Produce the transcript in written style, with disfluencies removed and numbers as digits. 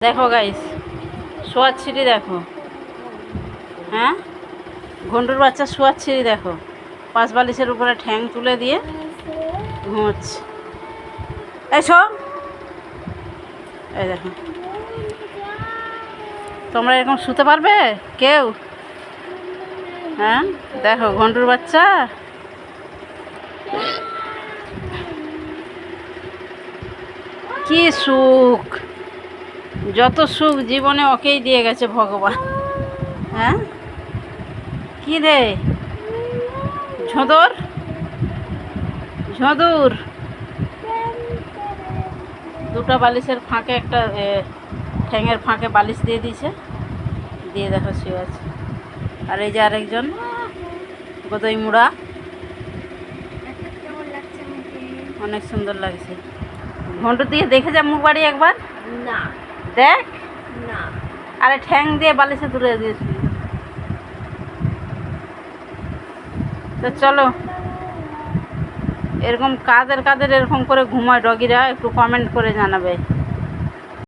দেখো গাইস, শোয়ার ছিঁড়ি দেখো। হ্যাঁ, ঘন্টুর বাচ্চা শোয়ার ছিঁড়ি দেখো। পাঁচ বালিশের উপরে ঠ্যাং তুলে দিয়ে ঘুমোচ্ছে। এসো, এই দেখো। তোমরা এরকম শুতে পারবে কেউ? হ্যাঁ, দেখো ঘন্টুর বাচ্চা। কি সুখ, যত সুখ জীবনে ওকেই দিয়ে গেছে ভগবান। হ্যাঁ, কি রে ঝোঁদর, ঝোঁদুর। দুটো বালিশের ফাঁকে একটা ঠ্যাঙের ফাঁকে বালিশ দিয়ে দিয়েছে, দিয়ে দেখো শুয়ে আছে। আর এই যে আরেকজন গোদই মুড়া, অনেক সুন্দর লাগছে। ঘন্টু দিয়ে দেখে যা মুখ বাড়ি একবার। না, দেখ না। আরে ঠ্যাং দিয়ে বালিশে তুলে দিয়েছি। তো চলো, এরকম কাদের কাদের এরকম করে ঘুমায় ডগিরা একটু কমেন্ট করে জানাবে।